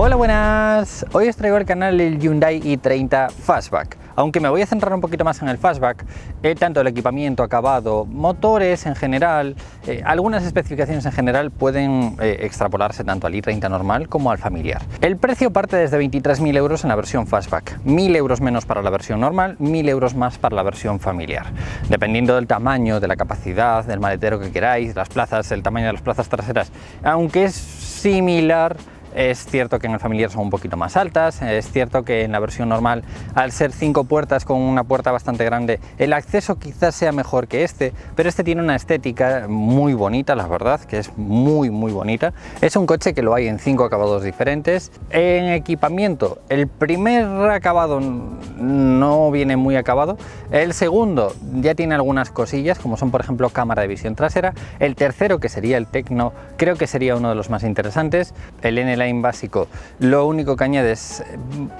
Hola, buenas. Hoy os traigo al canal el Hyundai i30 Fastback. Aunque me voy a centrar un poquito más en el Fastback, tanto el equipamiento, acabado, motores en general, algunas especificaciones en general pueden extrapolarse tanto al i30 normal como al familiar. El precio parte desde 23.000 euros en la versión Fastback, 1.000 euros menos para la versión normal, 1.000 euros más para la versión familiar. Dependiendo del tamaño, de la capacidad, del maletero que queráis, las plazas, el tamaño de las plazas traseras, aunque es similar. Es cierto que en el familiar son un poquito más altas, es cierto que en la versión normal, al ser 5 puertas con una puerta bastante grande, el acceso quizás sea mejor que pero este tiene una estética muy bonita, la verdad, que es muy bonita. Es un coche que lo hay en 5 acabados diferentes. En equipamiento, el primer acabado no viene muy acabado, el segundo ya tiene algunas cosillas, como son por ejemplo cámara de visión trasera, el tercero, que sería el Tecno, creo que sería uno de los más interesantes. El N-Line básico, lo único que añade es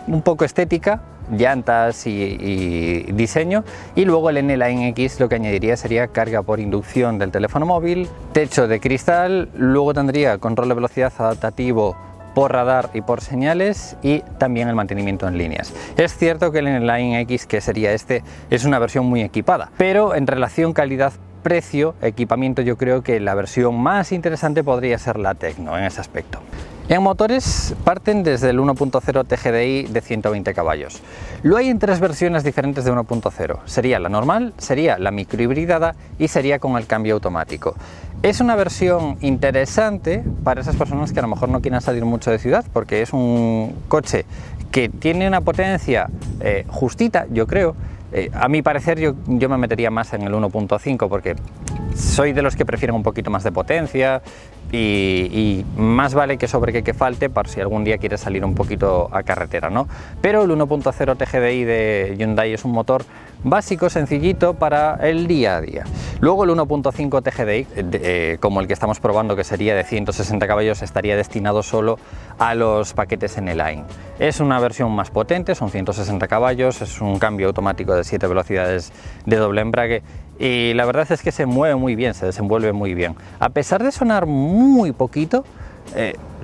un poco estética, llantas y diseño, y luego el N-Line X lo que añadiría sería carga por inducción del teléfono móvil, techo de cristal, luego tendría control de velocidad adaptativo por radar y por señales, y también el mantenimiento en líneas. Es cierto que el N-Line X, que sería es una versión muy equipada, pero en relación calidad-precio, equipamiento, yo creo que la versión más interesante podría ser la Tecno en ese aspecto. En motores parten desde el 1.0 TGDI de 120 caballos. Lo hay en 3 versiones diferentes de 1.0. Sería la normal, sería la microhibridada y sería con el cambio automático. Es una versión interesante para esas personas que a lo mejor no quieran salir mucho de ciudad, porque es un coche que tiene una potencia justita, yo creo. A mi parecer yo me metería más en el 1.5 porque soy de los que prefieren un poquito más de potencia y más vale que sobre que falte para si algún día quieres salir un poquito a carretera, ¿no? Pero el 1.0 TGDI de Hyundai es un motor básico, sencillito para el día a día. Luego el 1.5 TGDI, como el que estamos probando, que sería de 160 caballos, estaría destinado solo a los paquetes N-Line. Es una versión más potente, son 160 caballos, es un cambio automático de 7 velocidades de doble embrague, y la verdad es que se mueve muy bien, se desenvuelve muy bien. A pesar de sonar muy poquito,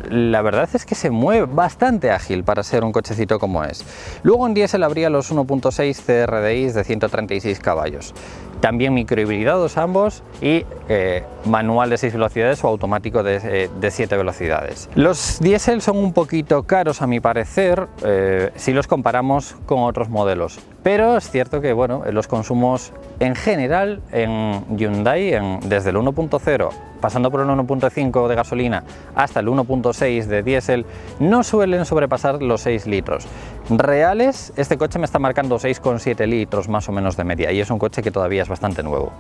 la verdad es que se mueve bastante ágil para ser un cochecito como es. Luego en diésel habría los 1.6 CRDIs de 136 caballos. También microhibridados ambos, y manual de 6 velocidades o automático de 7 velocidades. Los diésel son un poquito caros a mi parecer si los comparamos con otros modelos, pero es cierto que bueno, los consumos en general en Hyundai, desde el 1.0 pasando por el 1.5 de gasolina hasta el 1.6 de diésel, no suelen sobrepasar los 6 litros. Reales, este coche me está marcando 6,7 litros más o menos de media, y es un coche que todavía es bastante nuevo.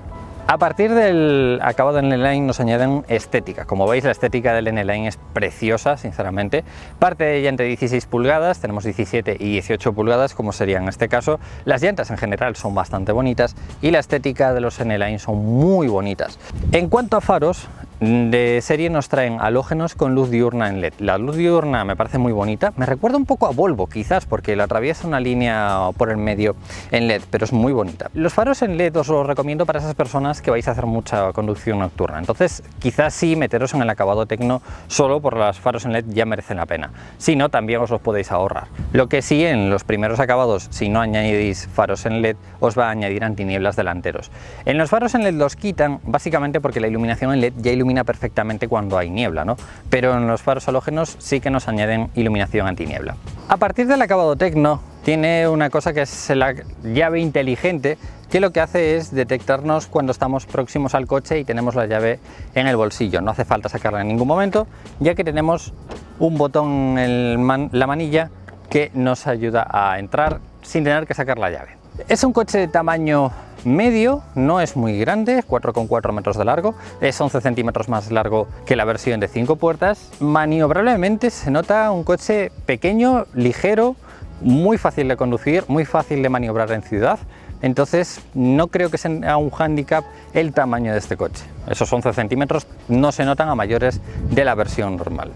A partir del acabado en N-Line nos añaden estética. Como veis, la estética del N-Line es preciosa, sinceramente. Parte de llanta de 16 pulgadas, tenemos 17 y 18 pulgadas, como sería en este caso. Las llantas en general son bastante bonitas y la estética de los N-Line son muy bonitas. En cuanto a faros, de serie nos traen halógenos con luz diurna en LED. La luz diurna me parece muy bonita, me recuerda un poco a Volvo quizás, porque la atraviesa una línea por el medio en LED, pero es muy bonita. Los faros en LED os los recomiendo para esas personas que vais a hacer mucha conducción nocturna, entonces quizás sí meteros en el acabado Tecno solo por los faros en LED ya merecen la pena, si no también os los podéis ahorrar. Lo que sí, en los primeros acabados, si no añadís faros en LED, os va a añadir antinieblas delanteros. En los faros en LED los quitan básicamente porque la iluminación en LED ya ilumina perfectamente cuando hay niebla, ¿no? Pero en los faros halógenos sí que nos añaden iluminación antiniebla. A partir del acabado Tecno tiene una cosa que es la llave inteligente, que lo que hace es detectarnos cuando estamos próximos al coche y tenemos la llave en el bolsillo. No hace falta sacarla en ningún momento, ya que tenemos un botón en la manilla que nos ayuda a entrar sin tener que sacar la llave. Es un coche de tamaño medio, no es muy grande, 4,4 metros de largo, es 11 centímetros más largo que la versión de 5 puertas. Maniobrablemente se nota un coche pequeño, ligero, muy fácil de conducir, muy fácil de maniobrar en ciudad. Entonces no creo que sea un hándicap el tamaño de este coche. Esos 11 centímetros no se notan a mayores de la versión normal.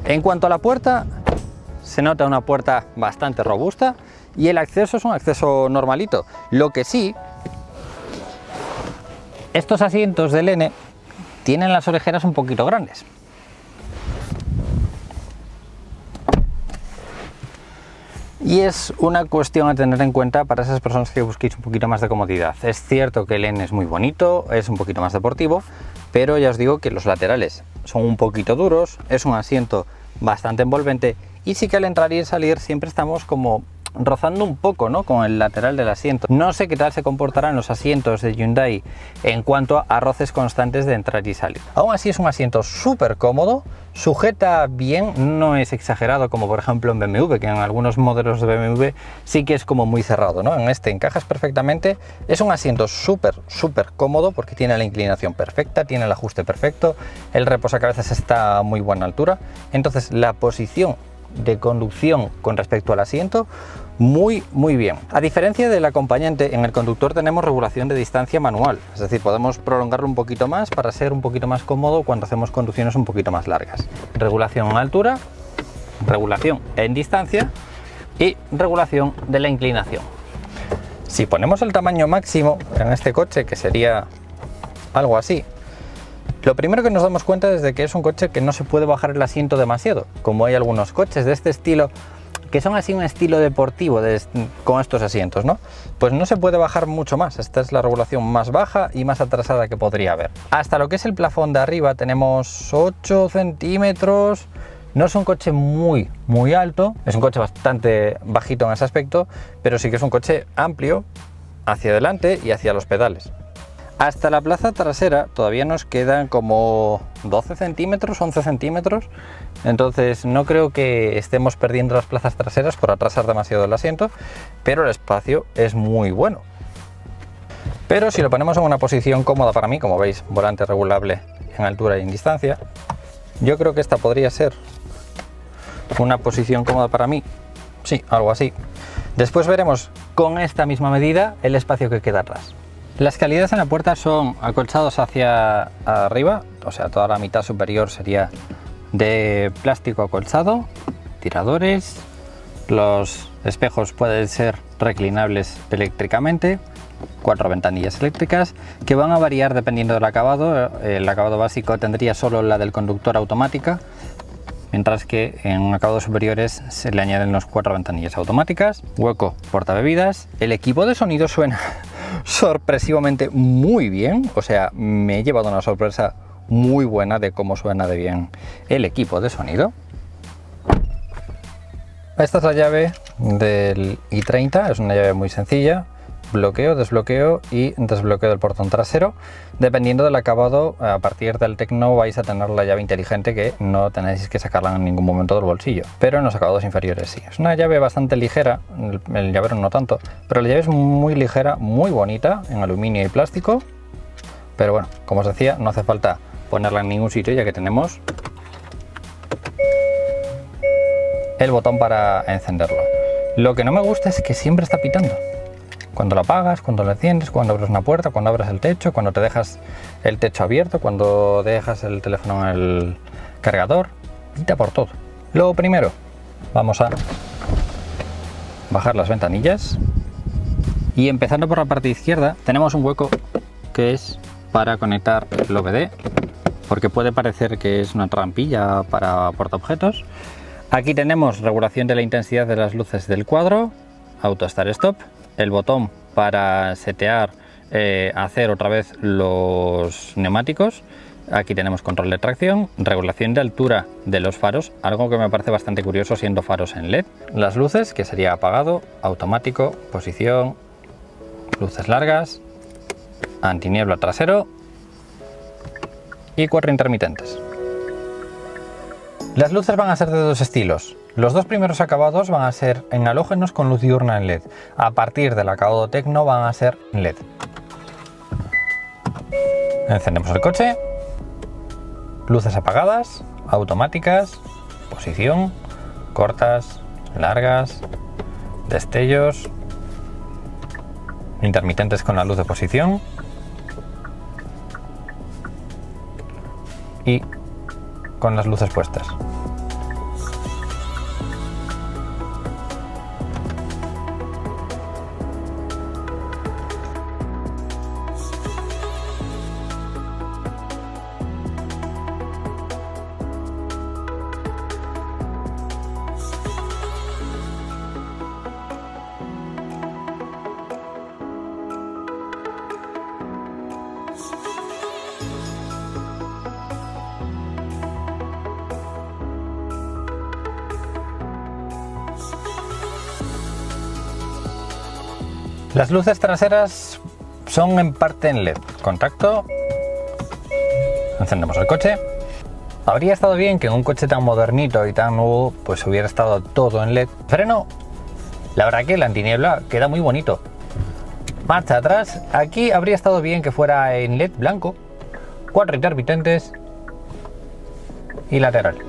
En cuanto a la puerta, se nota una puerta bastante robusta y el acceso es un acceso normalito. Lo que sí, estos asientos del N tienen las orejeras un poquito grandes. Y es una cuestión a tener en cuenta para esas personas que busquéis un poquito más de comodidad. Es cierto que el N es muy bonito, es un poquito más deportivo, pero ya os digo que los laterales son un poquito duros, es un asiento bastante envolvente y sí que al entrar y salir siempre estamos como rozando un poco, ¿no?, con el lateral del asiento. No sé qué tal se comportarán los asientos de Hyundai en cuanto a roces constantes de entrar y salir. Aún así es un asiento súper cómodo, sujeta bien, no es exagerado como por ejemplo en BMW, que en algunos modelos de BMW sí que es como muy cerrado, ¿no? En este encajas perfectamente. Es un asiento súper cómodo porque tiene la inclinación perfecta, tiene el ajuste perfecto, el reposacabezas está a muy buena altura, entonces la posición de conducción con respecto al asiento muy bien. A diferencia del acompañante, en el conductor tenemos regulación de distancia manual, es decir, podemos prolongarlo un poquito más para ser un poquito más cómodo cuando hacemos conducciones un poquito más largas. Regulación en altura, regulación en distancia y regulación de la inclinación. Si ponemos el tamaño máximo en este coche, que sería algo así, lo primero que nos damos cuenta es de que es un coche que no se puede bajar el asiento demasiado, como hay algunos coches de este estilo que son así un estilo deportivo con estos asientos, ¿no? Pues no se puede bajar mucho más. Esta es la regulación más baja y más atrasada que podría haber. Hasta lo que es el plafón de arriba tenemos 8 centímetros. No es un coche muy alto, es un coche bastante bajito en ese aspecto, pero sí que es un coche amplio hacia adelante y hacia los pedales. Hasta la plaza trasera todavía nos quedan como 12 centímetros, 11 centímetros, entonces no creo que estemos perdiendo las plazas traseras por atrasar demasiado el asiento, pero el espacio es muy bueno. Pero si lo ponemos en una posición cómoda para mí, como veis, volante regulable en altura y en distancia, yo creo que esta podría ser una posición cómoda para mí, sí, algo así. Después veremos con esta misma medida el espacio que queda atrás. Las calidades en la puerta son acolchados hacia arriba, o sea, toda la mitad superior sería de plástico acolchado, tiradores, los espejos pueden ser reclinables eléctricamente, 4 ventanillas eléctricas que van a variar dependiendo del acabado. El acabado básico tendría solo la del conductor automática, mientras que en acabados superiores se le añaden los 4 ventanillas automáticas, hueco portabebidas. El equipo de sonido suena sorpresivamente muy bien, o sea, me he llevado una sorpresa muy buena de cómo suena de bien el equipo de sonido. Esta es la llave del i30, es una llave muy sencilla, bloqueo, desbloqueo y desbloqueo del portón trasero. Dependiendo del acabado, a partir del Tecno vais a tener la llave inteligente que no tenéis que sacarla en ningún momento del bolsillo, pero en los acabados inferiores sí. Es una llave bastante ligera, el llavero no tanto, pero la llave es muy ligera, muy bonita en aluminio y plástico, pero bueno, como os decía, no hace falta ponerla en ningún sitio ya que tenemos el botón para encenderlo. Lo que no me gusta es que siempre está pitando. Cuando lo apagas, cuando lo enciendes, cuando abres una puerta, cuando abres el techo, cuando te dejas el techo abierto, cuando dejas el teléfono en el cargador, pita por todo. Lo primero, vamos a bajar las ventanillas y empezando por la parte izquierda tenemos un hueco que es para conectar el OBD, porque puede parecer que es una trampilla para portaobjetos. Aquí tenemos regulación de la intensidad de las luces del cuadro, auto start stop, el botón para setear, hacer otra vez los neumáticos. Aquí tenemos control de tracción, regulación de altura de los faros, algo que me parece bastante curioso siendo faros en LED. Las luces, que sería apagado, automático, posición, luces largas, antiniebla trasero y 4 intermitentes. Las luces van a ser de dos estilos. Los dos primeros acabados van a ser en halógenos con luz diurna en LED. A partir del acabado Tecno van a ser en LED. Encendemos el coche. Luces apagadas, automáticas, posición, cortas, largas, destellos, intermitentes con la luz de posición y con las luces puestas. Las luces traseras son en parte en LED. Contacto. Encendemos el coche. Habría estado bien que en un coche tan modernito y tan nuevo pues hubiera estado todo en LED. Freno, la verdad que el antiniebla queda muy bonito. Marcha atrás, aquí habría estado bien que fuera en LED blanco. 4 intermitentes y lateral.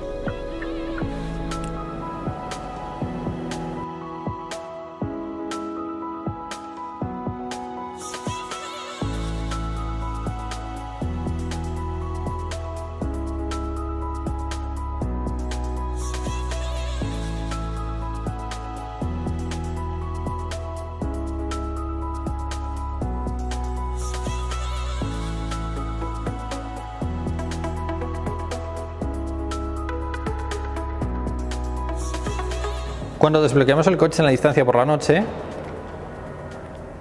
Cuando desbloqueamos el coche en la distancia por la noche,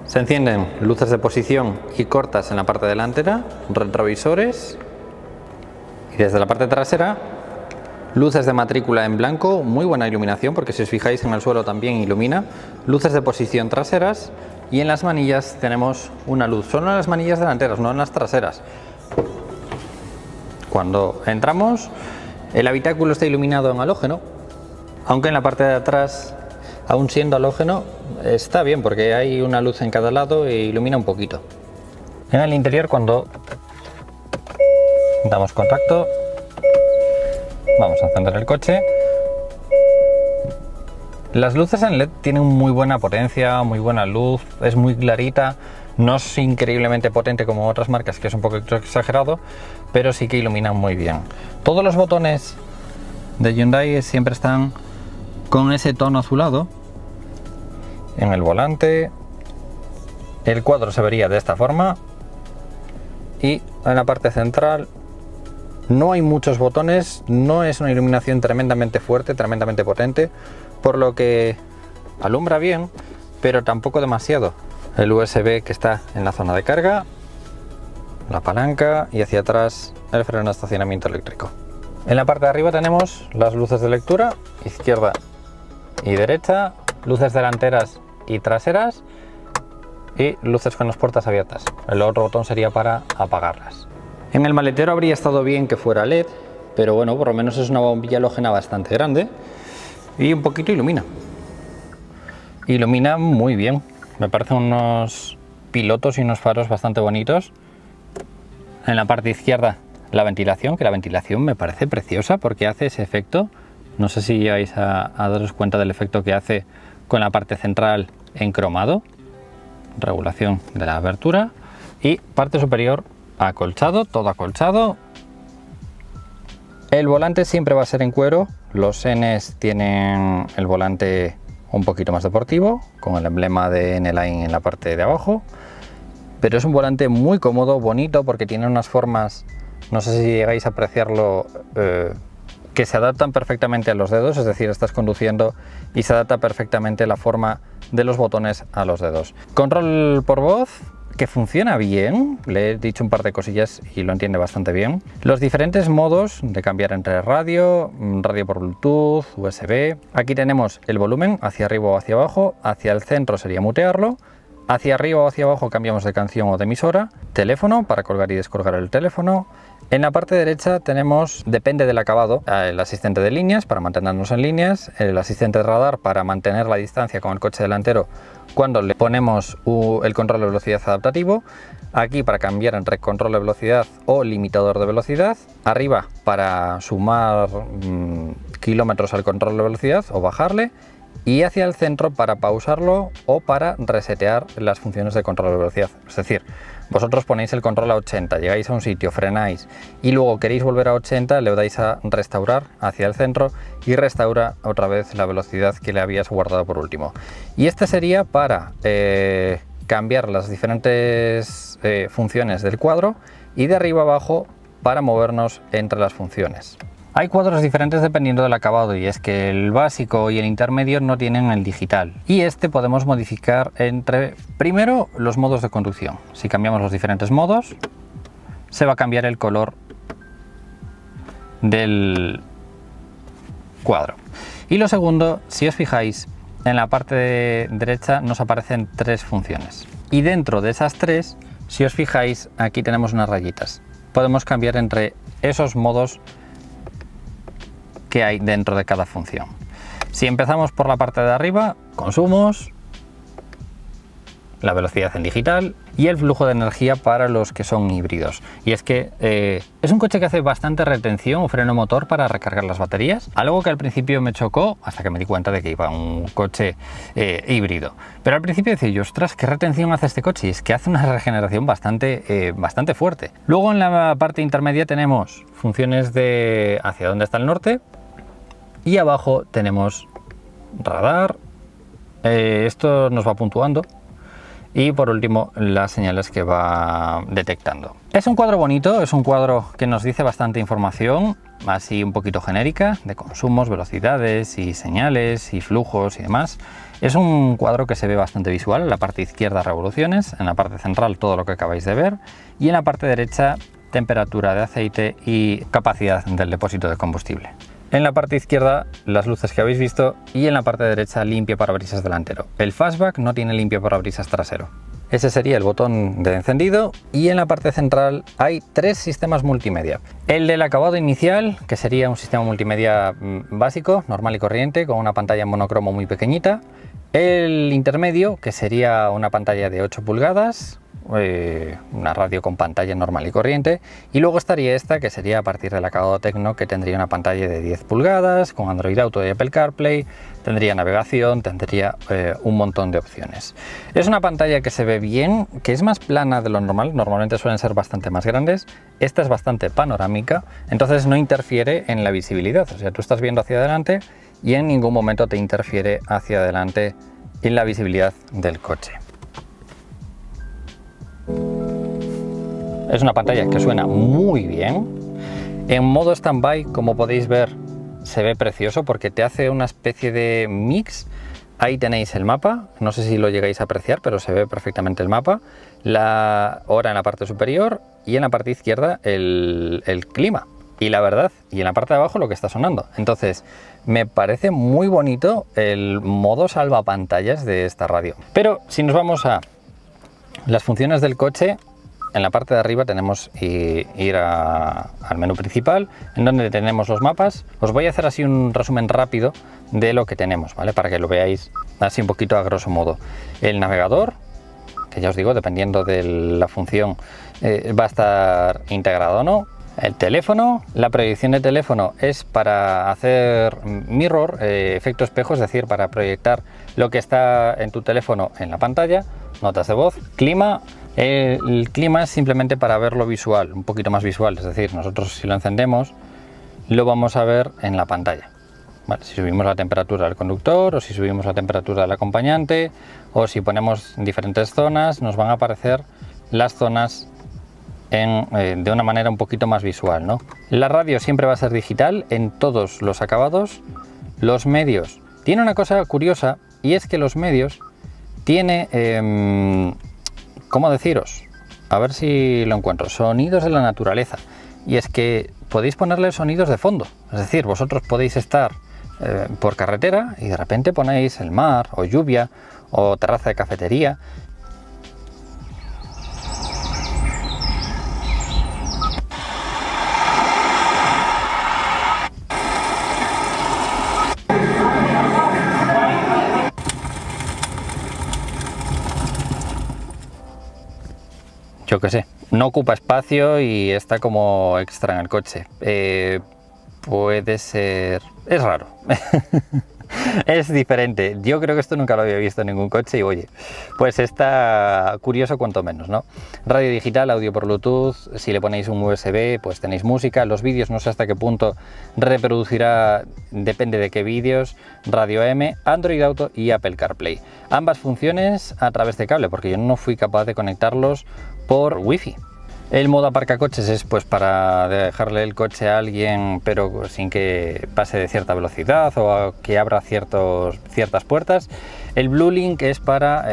se encienden luces de posición y cortas en la parte delantera, retrovisores, y desde la parte trasera, luces de matrícula en blanco, muy buena iluminación porque si os fijáis en el suelo también ilumina, luces de posición traseras, y en las manillas tenemos una luz, solo en las manillas delanteras, no en las traseras. Cuando entramos, el habitáculo está iluminado en halógeno, aunque en la parte de atrás, aún siendo halógeno, está bien porque hay una luz en cada lado e ilumina un poquito. En el interior, cuando damos contacto, vamos a encender el coche. Las luces en LED tienen muy buena potencia, muy buena luz, es muy clarita. No es increíblemente potente como otras marcas, que es un poco exagerado, pero sí que iluminan muy bien. Todos los botones de Hyundai siempre están con ese tono azulado. En el volante, el cuadro se vería de esta forma, y en la parte central no hay muchos botones, no es una iluminación tremendamente fuerte, tremendamente potente, por lo que alumbra bien, pero tampoco demasiado. El USB que está en la zona de carga, la palanca y hacia atrás el freno de estacionamiento eléctrico. En la parte de arriba tenemos las luces de lectura, izquierda y derecha, luces delanteras y traseras y luces con las puertas abiertas. El otro botón sería para apagarlas. En el maletero habría estado bien que fuera LED, pero bueno, por lo menos es una bombilla halógena bastante grande y un poquito ilumina. Ilumina muy bien, me parecen unos pilotos y unos faros bastante bonitos. En la parte izquierda la ventilación, que la ventilación me parece preciosa porque hace ese efecto. No sé si vais a daros cuenta del efecto que hace con la parte central en cromado. Regulación de la abertura y parte superior acolchado, todo acolchado. El volante siempre va a ser en cuero. Los Ns tienen el volante un poquito más deportivo, con el emblema de N-Line en la parte de abajo. Pero es un volante muy cómodo, bonito, porque tiene unas formas, no sé si llegáis a apreciarlo, que se adaptan perfectamente a los dedos, es decir, estás conduciendo y se adapta perfectamente la forma de los botones a los dedos. Control por voz, que funciona bien, le he dicho un par de cosillas y lo entiende bastante bien. Los diferentes modos de cambiar entre radio, radio por Bluetooth, USB. Aquí tenemos el volumen, hacia arriba o hacia abajo, hacia el centro sería mutearlo. Hacia arriba o hacia abajo cambiamos de canción o de emisora, teléfono para colgar y descolgar el teléfono. En la parte derecha tenemos, depende del acabado, el asistente de líneas para mantenernos en líneas, el asistente de radar para mantener la distancia con el coche delantero cuando le ponemos el control de velocidad adaptativo, aquí para cambiar entre control de velocidad o limitador de velocidad, arriba para sumar kilómetros al control de velocidad o bajarle, y hacia el centro para pausarlo o para resetear las funciones de control de velocidad. Es decir, vosotros ponéis el control a 80, llegáis a un sitio, frenáis y luego queréis volver a 80, le dais a restaurar hacia el centro y restaura otra vez la velocidad que le habías guardado por último. Y este sería para cambiar las diferentes funciones del cuadro, y de arriba abajo para movernos entre las funciones. Hay cuadros diferentes dependiendo del acabado, y es que el básico y el intermedio no tienen el digital, y este podemos modificar entre, primero, los modos de conducción. Si cambiamos los diferentes modos, se va a cambiar el color del cuadro. Y lo segundo, si os fijáis, en la parte derecha nos aparecen 3 funciones. Y dentro de esas 3, si os fijáis, aquí tenemos unas rayitas. Podemos cambiar entre esos modos que hay dentro de cada función. Si empezamos por la parte de arriba, consumos, la velocidad en digital y el flujo de energía para los que son híbridos. Y es que es un coche que hace bastante retención o freno motor para recargar las baterías, algo que al principio me chocó hasta que me di cuenta de que iba un coche híbrido. Pero al principio decía yo, ostras, ¿qué retención hace este coche? Y es que hace una regeneración bastante fuerte. Luego en la parte intermedia tenemos funciones de hacia dónde está el norte y abajo tenemos radar, esto nos va puntuando. Y por último, las señales que va detectando. Es un cuadro bonito, es un cuadro que nos dice bastante información, así un poquito genérica, de consumos, velocidades y señales y flujos y demás. Es un cuadro que se ve bastante visual, en la parte izquierda revoluciones, en la parte central todo lo que acabáis de ver y en la parte derecha temperatura de aceite y capacidad del depósito de combustible. En la parte izquierda las luces que habéis visto y en la parte derecha limpia parabrisas delantero. El Fastback no tiene limpia parabrisas trasero. Ese sería el botón de encendido y en la parte central hay 3 sistemas multimedia. El del acabado inicial, que sería un sistema multimedia básico, normal y corriente, con una pantalla en monocromo muy pequeñita. El intermedio, que sería una pantalla de 8 pulgadas, una radio con pantalla normal y corriente, y luego estaría esta que sería a partir del acabado Tecno, que tendría una pantalla de 10 pulgadas con Android Auto y Apple CarPlay, tendría navegación, tendría un montón de opciones. Es una pantalla que se ve bien, que es más plana de lo normal, normalmente suelen ser bastante más grandes. Esta es bastante panorámica, entonces no interfiere en la visibilidad, o sea, tú estás viendo hacia adelante y en ningún momento te interfiere hacia adelante en la visibilidad del coche. Es una pantalla que suena muy bien. En modo standby, como podéis ver, se ve precioso porque te hace una especie de mix. Ahí tenéis el mapa, no sé si lo llegáis a apreciar, pero se ve perfectamente el mapa, la hora en la parte superior y en la parte izquierda el clima. Y la verdad, y en la parte de abajo lo que está sonando. Entonces, me parece muy bonito el modo salvapantallas de esta radio. Pero si nos vamos a las funciones del coche, en la parte de arriba tenemos ir al menú principal, en donde tenemos los mapas. Os voy a hacer así un resumen rápido de lo que tenemos, ¿vale? Para que lo veáis así un poquito a grosso modo. El navegador, que ya os digo, dependiendo de la función, va a estar integrado o no. El teléfono, la proyección de teléfono es para hacer mirror, efecto espejo, es decir, para proyectar lo que está en tu teléfono en la pantalla. Notas de voz. Clima, el clima es simplemente para verlo visual, un poquito más visual, es decir, nosotros si lo encendemos lo vamos a ver en la pantalla. Vale, si subimos la temperatura del conductor o si subimos la temperatura del acompañante o si ponemos diferentes zonas, nos van a aparecer las zonas de una manera un poquito más visual, ¿no? La radio siempre va a ser digital en todos los acabados. Los medios, tiene una cosa curiosa y es que los medios tiene, ¿cómo deciros? A ver si lo encuentro, sonidos de la naturaleza. Y es que podéis ponerle sonidos de fondo, es decir, vosotros podéis estar por carretera y de repente ponéis el mar o lluvia o terraza de cafetería. Yo qué sé, no ocupa espacio y está como extra en el coche. Puede ser... es raro. Es diferente. Yo creo que esto nunca lo había visto en ningún coche y oye, pues está curioso cuanto menos, ¿no? Radio digital, audio por Bluetooth, si le ponéis un USB pues tenéis música, los vídeos no sé hasta qué punto reproducirá, depende de qué vídeos, radio AM, Android Auto y Apple CarPlay. Ambas funciones a través de cable porque yo no fui capaz de conectarlos por Wi-Fi. El modo aparcacoches es pues para dejarle el coche a alguien pero sin que pase de cierta velocidad o que abra ciertas puertas. El Blue Link es para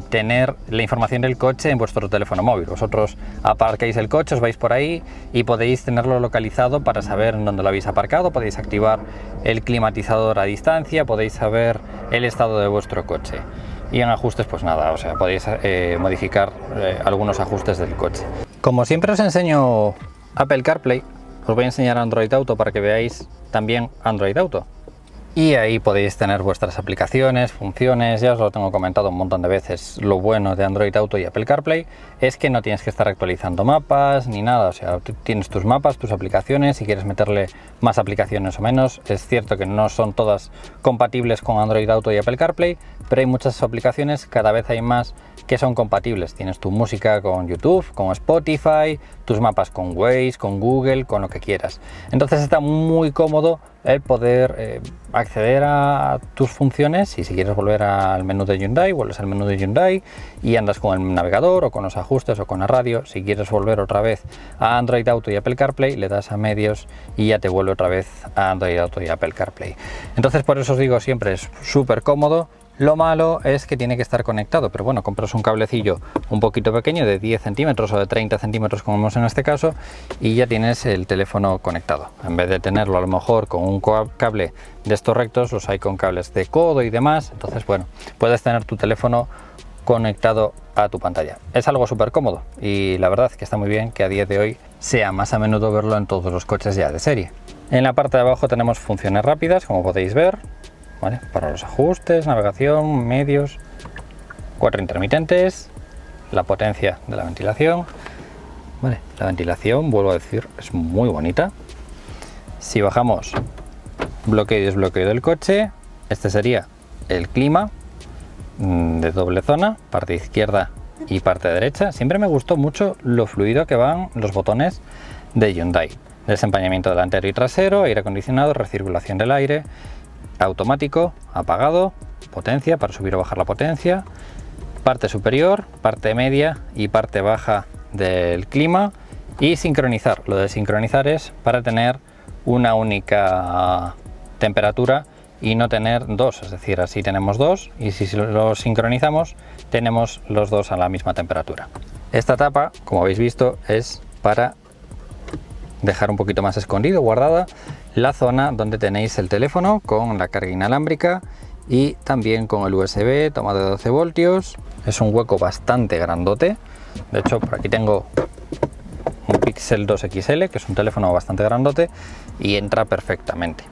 tener la información del coche en vuestro teléfono móvil. Vosotros aparcáis el coche, os vais por ahí y podéis tenerlo localizado para saber en dónde lo habéis aparcado. Podéis activar el climatizador a distancia, podéis saber el estado de vuestro coche. Y en ajustes pues nada, o sea, podéis modificar algunos ajustes del coche. Como siempre os enseño Apple CarPlay, os voy a enseñar Android Auto para que veáis también Android Auto. Y ahí podéis tener vuestras aplicaciones, funciones, ya os lo tengo comentado un montón de veces. Lo bueno de Android Auto y Apple CarPlay es que no tienes que estar actualizando mapas ni nada, o sea, tú tienes tus mapas, tus aplicaciones, si quieres meterle más aplicaciones o menos. Es cierto que no son todas compatibles con Android Auto y Apple CarPlay, pero hay muchas aplicaciones, cada vez hay más que son compatibles. Tienes tu música con YouTube, con Spotify, tus mapas con Waze, con Google, con lo que quieras. Entonces está muy cómodo el poder acceder a tus funciones, y si quieres volver al menú de Hyundai, vuelves al menú de Hyundai y andas con el navegador o con los ajustes o con la radio. Si quieres volver otra vez a Android Auto y Apple CarPlay, le das a medios y ya te vuelve otra vez a Android Auto y Apple CarPlay. Entonces por eso os digo siempre, es súper cómodo. Lo malo es que tiene que estar conectado, pero bueno, compras un cablecillo un poquito pequeño de 10 centímetros o de 30 centímetros como vemos en este caso, y ya tienes el teléfono conectado. En vez de tenerlo a lo mejor con un cable de estos rectos, los hay con cables de codo y demás. Entonces bueno, puedes tener tu teléfono conectado a tu pantalla. Es algo súper cómodo y la verdad es que está muy bien que a día de hoy sea más a menudo verlo en todos los coches ya de serie. En la parte de abajo tenemos funciones rápidas, como podéis ver. ¿Vale? Para los ajustes, navegación, medios, 4 intermitentes, la potencia de la ventilación. ¿Vale? La ventilación, vuelvo a decir, es muy bonita. Si bajamos bloqueo y desbloqueo del coche, este sería el clima de doble zona, parte izquierda y parte derecha. Siempre me gustó mucho lo fluido que van los botones de Hyundai. Desempañamiento delantero y trasero, aire acondicionado, recirculación del aire, automático, apagado, potencia para subir o bajar la potencia, parte superior, parte media y parte baja del clima, y sincronizar. Lo de sincronizar es para tener una única temperatura y no tener dos, es decir, así tenemos dos, y si lo sincronizamos tenemos los dos a la misma temperatura. Esta tapa, como habéis visto, es para dejar un poquito más escondido, guardada, la zona donde tenéis el teléfono con la carga inalámbrica y también con el USB, toma de 12 voltios. Es un hueco bastante grandote. De hecho, por aquí tengo un Pixel 2 XL, que es un teléfono bastante grandote y entra perfectamente.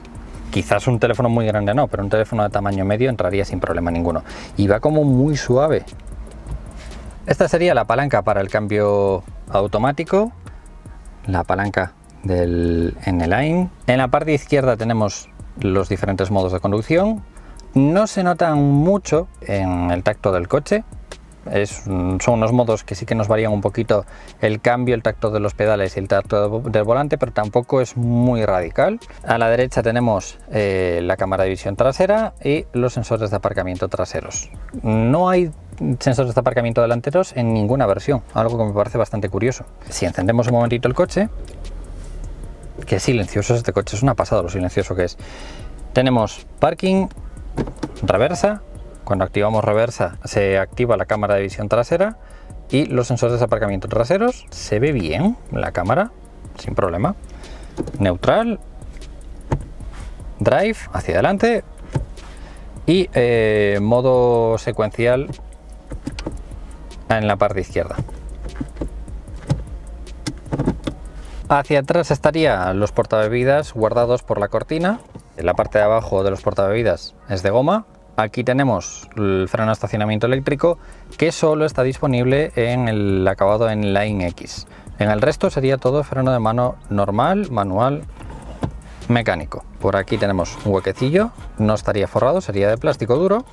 Quizás un teléfono muy grande no, pero un teléfono de tamaño medio entraría sin problema ninguno. Y va como muy suave. Esta sería la palanca para el cambio automático, la palanca del N-Line. En la parte izquierda tenemos los diferentes modos de conducción. No se notan mucho en el tacto del coche. Son unos modos que sí que nos varían un poquito el cambio, el tacto de los pedales y el tacto del volante, pero tampoco es muy radical. A la derecha tenemos la cámara de visión trasera y los sensores de aparcamiento traseros. No hay sensores de aparcamiento delanteros en ninguna versión, algo que me parece bastante curioso. Si encendemos un momentito el coche, qué silencioso es este coche, es una pasada lo silencioso que es. Tenemos parking, reversa. Cuando activamos reversa se activa la cámara de visión trasera y los sensores de aparcamiento traseros. Se ve bien la cámara, sin problema. Neutral, drive, hacia adelante, y modo secuencial en la parte izquierda. Hacia atrás estarían los portabebidas guardados por la cortina. En la parte de abajo de los portabebidas es de goma. Aquí tenemos el freno de estacionamiento eléctrico, que solo está disponible en el acabado en Line X. En el resto sería todo freno de mano normal, manual, mecánico. Por aquí tenemos un huequecillo, no estaría forrado, sería de plástico duro.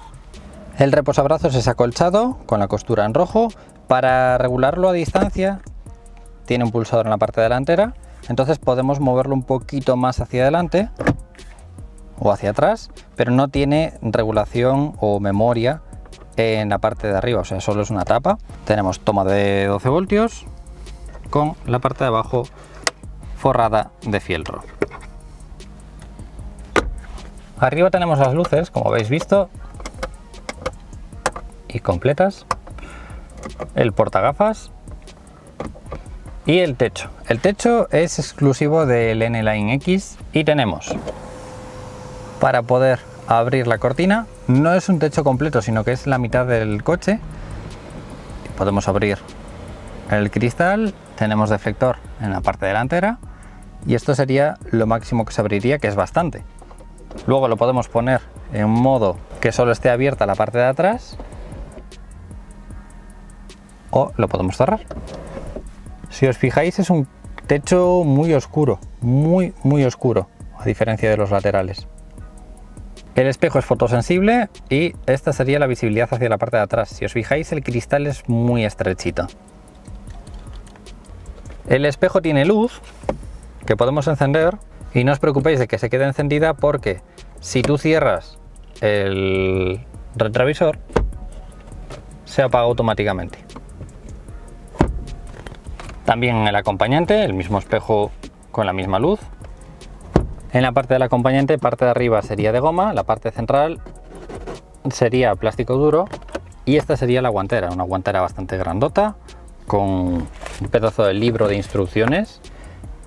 El reposabrazos es acolchado con la costura en rojo. Para regularlo a distancia tiene un pulsador en la parte delantera, entonces podemos moverlo un poquito más hacia adelante o hacia atrás, pero no tiene regulación o memoria en la parte de arriba, o sea, solo es una tapa. Tenemos toma de 12 voltios con la parte de abajo forrada de fieltro. Arriba tenemos las luces, como habéis visto, y completas, el portagafas y el techo. El techo es exclusivo del N-Line X y tenemos para poder abrir la cortina. No es un techo completo, sino que es la mitad del coche. Podemos abrir el cristal, tenemos deflector en la parte delantera y esto sería lo máximo que se abriría, que es bastante. Luego lo podemos poner en modo que solo esté abierta la parte de atrás o lo podemos cerrar. Si os fijáis, es un techo muy oscuro, muy oscuro, a diferencia de los laterales. El espejo es fotosensible y esta sería la visibilidad hacia la parte de atrás. Si os fijáis, el cristal es muy estrechito. El espejo tiene luz que podemos encender y no os preocupéis de que se quede encendida, porque si tú cierras el retrovisor se apaga automáticamente. También en el acompañante, el mismo espejo con la misma luz. En la parte del acompañante, parte de arriba sería de goma, la parte central sería plástico duro y esta sería la guantera, una guantera bastante grandota con un pedazo de libro de instrucciones,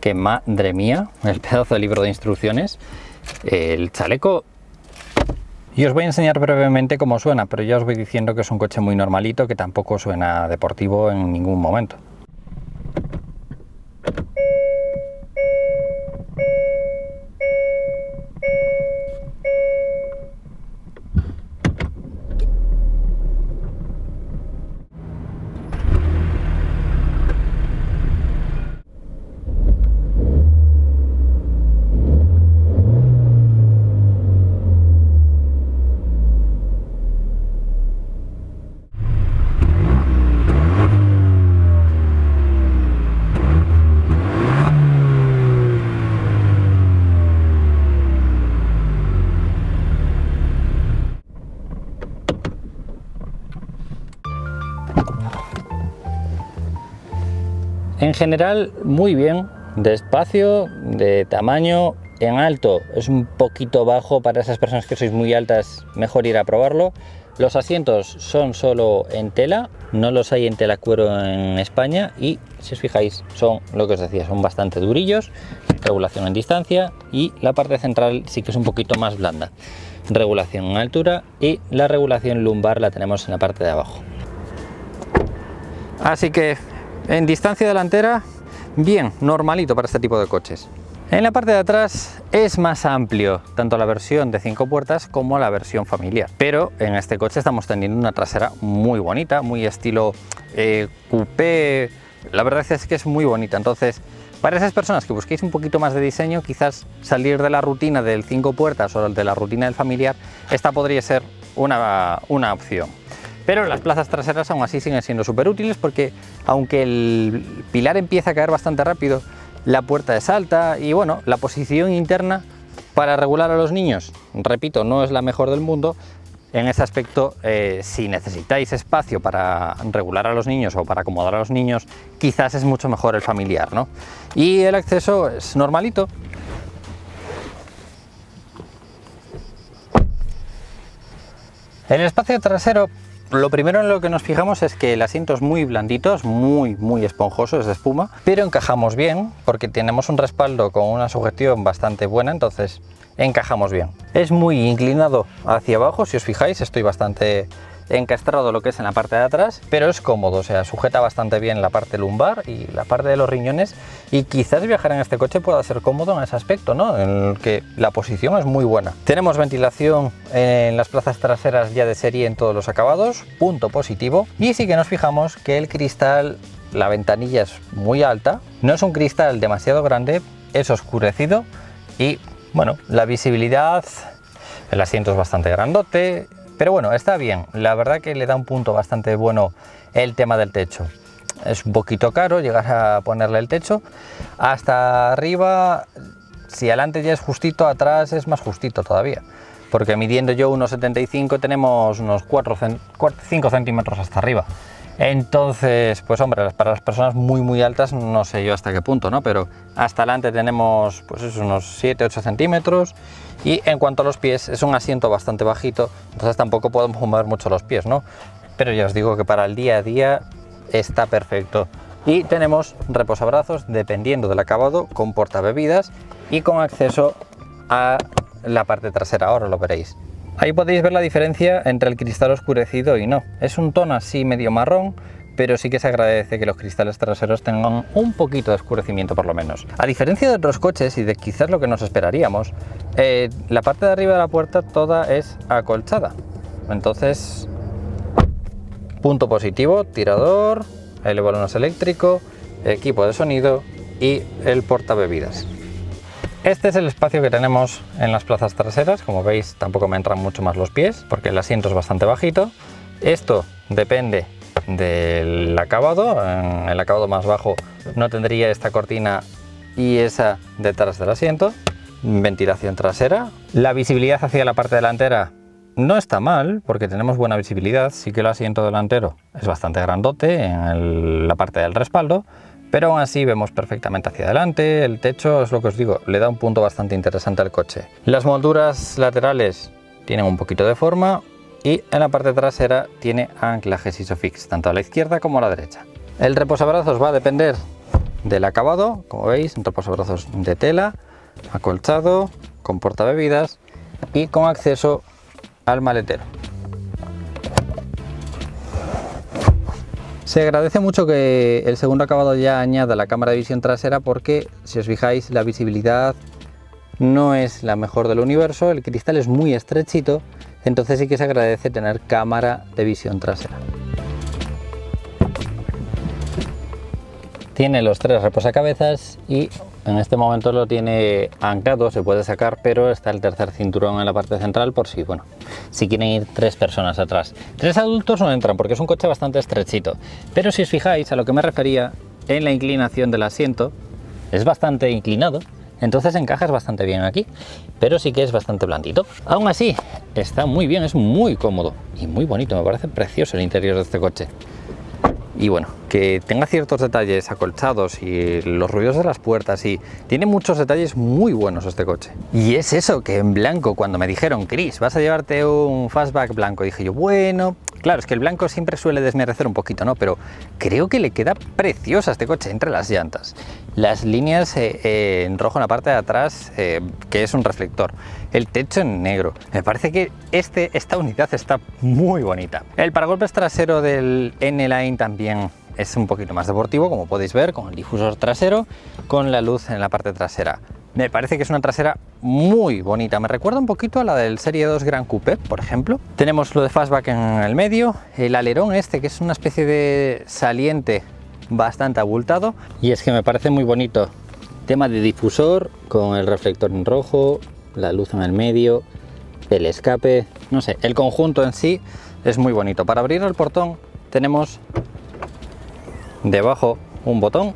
que madre mía, el pedazo de libro de instrucciones, el chaleco. Y os voy a enseñar brevemente cómo suena, pero ya os voy diciendo que es un coche muy normalito, que tampoco suena deportivo en ningún momento. En general muy bien, de espacio, de tamaño. En alto es un poquito bajo, para esas personas que sois muy altas mejor ir a probarlo. Los asientos son solo en tela, no los hay en tela cuero en España y si os fijáis son lo que os decía, son bastante durillos. Regulación en distancia y la parte central sí que es un poquito más blanda. Regulación en altura y la regulación lumbar la tenemos en la parte de abajo. Así que en distancia delantera, bien, normalito para este tipo de coches. En la parte de atrás es más amplio, tanto la versión de 5 puertas como la versión familiar. Pero en este coche estamos teniendo una trasera muy bonita, muy estilo coupé. La verdad es que es muy bonita. Entonces, para esas personas que busquéis un poquito más de diseño, quizás salir de la rutina del 5 puertas o de la rutina del familiar, esta podría ser una opción. Pero las plazas traseras aún así siguen siendo súper útiles, porque aunque el pilar empieza a caer bastante rápido, la puerta es alta y bueno, la posición interna para regular a los niños, repito, no es la mejor del mundo. En ese aspecto, si necesitáis espacio para regular a los niños o para acomodar a los niños, quizás es mucho mejor el familiar, ¿no? Y el acceso es normalito. En el espacio trasero, lo primero en lo que nos fijamos es que el asiento es muy blandito, muy esponjoso, es de espuma, pero encajamos bien porque tenemos un respaldo con una sujeción bastante buena, entonces encajamos bien. Es muy inclinado hacia abajo, si os fijáis, estoy bastante encastrado lo que es en la parte de atrás, pero es cómodo, o sea, sujeta bastante bien la parte lumbar y la parte de los riñones, y quizás viajar en este coche pueda ser cómodo en ese aspecto, ¿no? En el que la posición es muy buena. Tenemos ventilación en las plazas traseras ya de serie en todos los acabados, punto positivo. Y sí que nos fijamos que el cristal, la ventanilla es muy alta, no es un cristal demasiado grande, es oscurecido y bueno, la visibilidad, el asiento es bastante grandote. Pero bueno, está bien, la verdad que le da un punto bastante bueno el tema del techo. Es un poquito caro llegar a ponerle el techo. Hasta arriba, si adelante ya es justito, atrás es más justito todavía. Porque midiendo yo 1,75 tenemos unos 5 centímetros hasta arriba. Entonces, pues hombre, para las personas muy altas no sé yo hasta qué punto, ¿no? Pero hasta adelante tenemos pues eso, unos 7-8 centímetros. Y en cuanto a los pies, es un asiento bastante bajito, entonces tampoco podemos mover mucho los pies, ¿no? Pero ya os digo que para el día a día está perfecto. Y tenemos reposabrazos, dependiendo del acabado, con portabebidas y con acceso a la parte trasera, ahora lo veréis. Ahí podéis ver la diferencia entre el cristal oscurecido y no. Es un tono así medio marrón, pero sí que se agradece que los cristales traseros tengan un poquito de oscurecimiento por lo menos. A diferencia de otros coches y de quizás lo que nos esperaríamos, la parte de arriba de la puerta toda es acolchada. Entonces, punto positivo, tirador, el balones eléctrico, equipo de sonido y el portabebidas. Este es el espacio que tenemos en las plazas traseras. Como veis, tampoco me entran mucho más los pies porque el asiento es bastante bajito. Esto depende del acabado. En el acabado más bajo no tendría esta cortina y esa detrás del asiento. Ventilación trasera. La visibilidad hacia la parte delantera no está mal porque tenemos buena visibilidad. Sí que el asiento delantero es bastante grandote en la parte del respaldo, pero aún así vemos perfectamente hacia adelante. El techo, es lo que os digo, le da un punto bastante interesante al coche. Las molduras laterales tienen un poquito de forma y en la parte trasera tiene anclajes Isofix, tanto a la izquierda como a la derecha. El reposabrazos va a depender del acabado. Como veis, un reposabrazos de tela, acolchado, con portabebidas y con acceso al maletero. Se agradece mucho que el segundo acabado ya añada la cámara de visión trasera porque, si os fijáis, la visibilidad no es la mejor del universo, el cristal es muy estrechito, entonces sí que se agradece tener cámara de visión trasera. Tiene los 3 reposacabezas y en este momento lo tiene anclado, se puede sacar, pero está el tercer cinturón en la parte central por si, bueno, si quieren ir 3 personas atrás. 3 adultos no entran porque es un coche bastante estrechito, pero si os fijáis a lo que me refería en la inclinación del asiento, es bastante inclinado, entonces encajas bastante bien aquí, pero sí que es bastante blandito. Aún así, está muy bien, es muy cómodo y muy bonito, me parece precioso el interior de este coche. Y bueno, que tenga ciertos detalles acolchados y los ruidos de las puertas, y tiene muchos detalles muy buenos este coche. Y es eso, que en blanco, cuando me dijeron, Chris, vas a llevarte un fastback blanco, dije yo, bueno, claro, es que el blanco siempre suele desmerecer un poquito, ¿no? Pero creo que le queda preciosa este coche entre las llantas. Las líneas en rojo en la parte de atrás, que es un reflector. El techo en negro. Me parece que esta unidad está muy bonita. El paragolpes trasero del N-Line también es un poquito más deportivo, como podéis ver, con el difusor trasero, con la luz en la parte trasera. Me parece que es una trasera muy bonita. Me recuerda un poquito a la del Serie 2 Gran Coupe, por ejemplo. Tenemos lo de fastback en el medio, el alerón este, que es una especie de saliente bastante abultado. Y es que me parece muy bonito. Tema de difusor, con el reflector en rojo, la luz en el medio, el escape, no sé, el conjunto en sí es muy bonito. Para abrir el portón tenemos debajo un botón.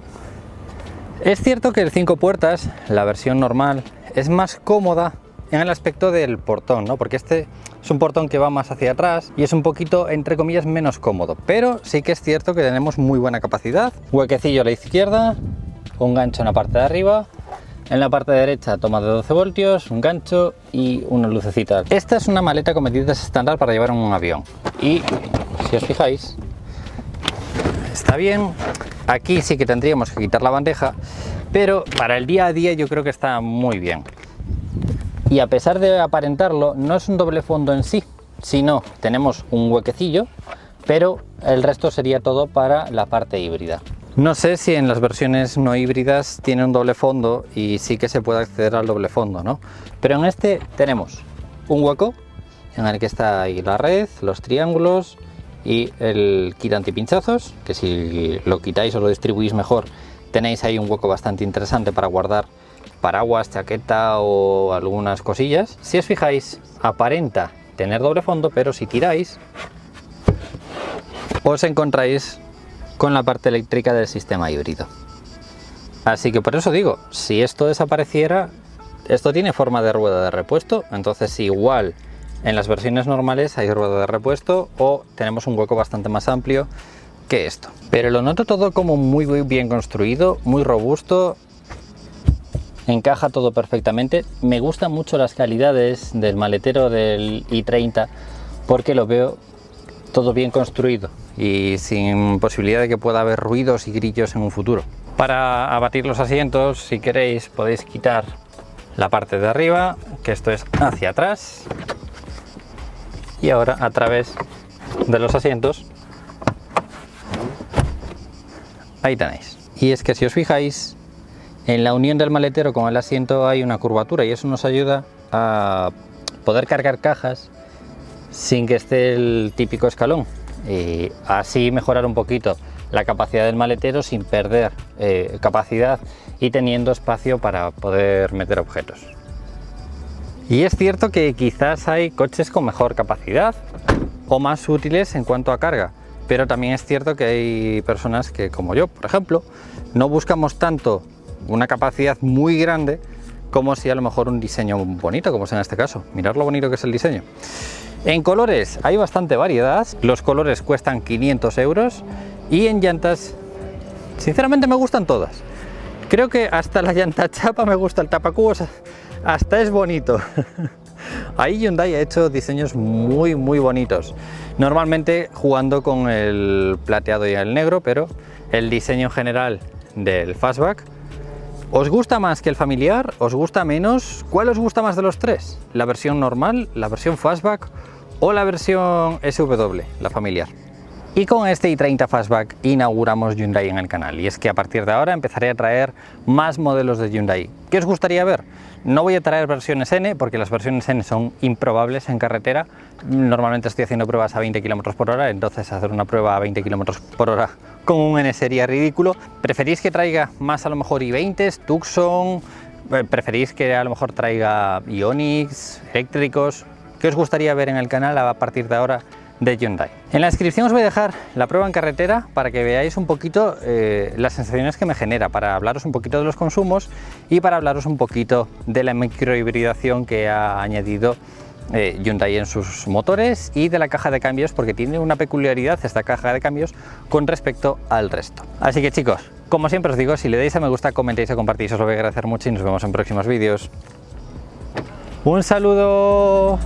Es cierto que el 5 puertas, la versión normal, es más cómoda en el aspecto del portón, ¿no? Porque este es un portón que va más hacia atrás y es un poquito, entre comillas, menos cómodo, pero sí que es cierto que tenemos muy buena capacidad. Huequecillo a la izquierda, un gancho en la parte de arriba. En la parte derecha toma de 12 voltios, un gancho y una lucecita. Esta es una maleta con medidas estándar para llevar en un avión. Y si os fijáis, está bien. Aquí sí que tendríamos que quitar la bandeja, pero para el día a día yo creo que está muy bien. Y a pesar de aparentarlo, no es un doble fondo en sí, sino tenemos un huequecillo, pero el resto sería todo para la parte híbrida. No sé si en las versiones no híbridas tiene un doble fondo y sí que se puede acceder al doble fondo, ¿no? Pero en este tenemos un hueco en el que está ahí la red, los triángulos y el kit antipinchazos, que si lo quitáis o lo distribuís mejor, tenéis ahí un hueco bastante interesante para guardar paraguas, chaqueta o algunas cosillas. Si os fijáis, aparenta tener doble fondo, pero si tiráis, os encontráis con la parte eléctrica del sistema híbrido. Así que por eso digo, si esto desapareciera, esto tiene forma de rueda de repuesto, entonces igual en las versiones normales hay rueda de repuesto o tenemos un hueco bastante más amplio que esto. Pero lo noto todo como muy bien construido, muy robusto, encaja todo perfectamente. Me gustan mucho las calidades del maletero del i30 porque lo veo todo bien construido y sin posibilidad de que pueda haber ruidos y grillos en un futuro. Para abatir los asientos, si queréis, podéis quitar la parte de arriba, que esto es hacia atrás, y ahora a través de los asientos, ahí tenéis. Y es que si os fijáis, en la unión del maletero con el asiento hay una curvatura y eso nos ayuda a poder cargar cajas sin que esté el típico escalón, y así mejorar un poquito la capacidad del maletero sin perder capacidad y teniendo espacio para poder meter objetos. Y es cierto que quizás hay coches con mejor capacidad o más útiles en cuanto a carga, pero también es cierto que hay personas que, como yo, por ejemplo, no buscamos tanto una capacidad muy grande como si a lo mejor un diseño bonito, como es en este caso. Mirad lo bonito que es el diseño. En colores hay bastante variedad, los colores cuestan 500 euros y en llantas, sinceramente me gustan todas. Creo que hasta la llanta chapa me gusta, el tapacubos hasta es bonito. Ahí Hyundai ha hecho diseños muy bonitos, normalmente jugando con el plateado y el negro, pero el diseño general del Fastback, ¿os gusta más que el familiar? ¿Os gusta menos? ¿Cuál os gusta más de los tres? ¿La versión normal, la versión Fastback o la versión SW, la familiar? Y con este i30 Fastback inauguramos Hyundai en el canal, y es que a partir de ahora empezaré a traer más modelos de Hyundai. ¿Qué os gustaría ver? No voy a traer versiones N porque las versiones N son improbables en carretera. Normalmente estoy haciendo pruebas a 20 km por hora, entonces hacer una prueba a 20 km por hora con un N sería ridículo. ¿Preferís que traiga más a lo mejor i20s, Tucson? ¿Preferís que a lo mejor traiga Ioniq, eléctricos? ¿Qué os gustaría ver en el canal a partir de ahora de Hyundai? En la descripción os voy a dejar la prueba en carretera para que veáis un poquito las sensaciones que me genera, para hablaros un poquito de los consumos y para hablaros un poquito de la microhibridación que ha añadido Hyundai en sus motores y de la caja de cambios, porque tiene una peculiaridad esta caja de cambios con respecto al resto. Así que chicos, como siempre os digo, si le dais a me gusta, comentéis o compartís, os lo voy a agradecer mucho y nos vemos en próximos vídeos. ¡Un saludo!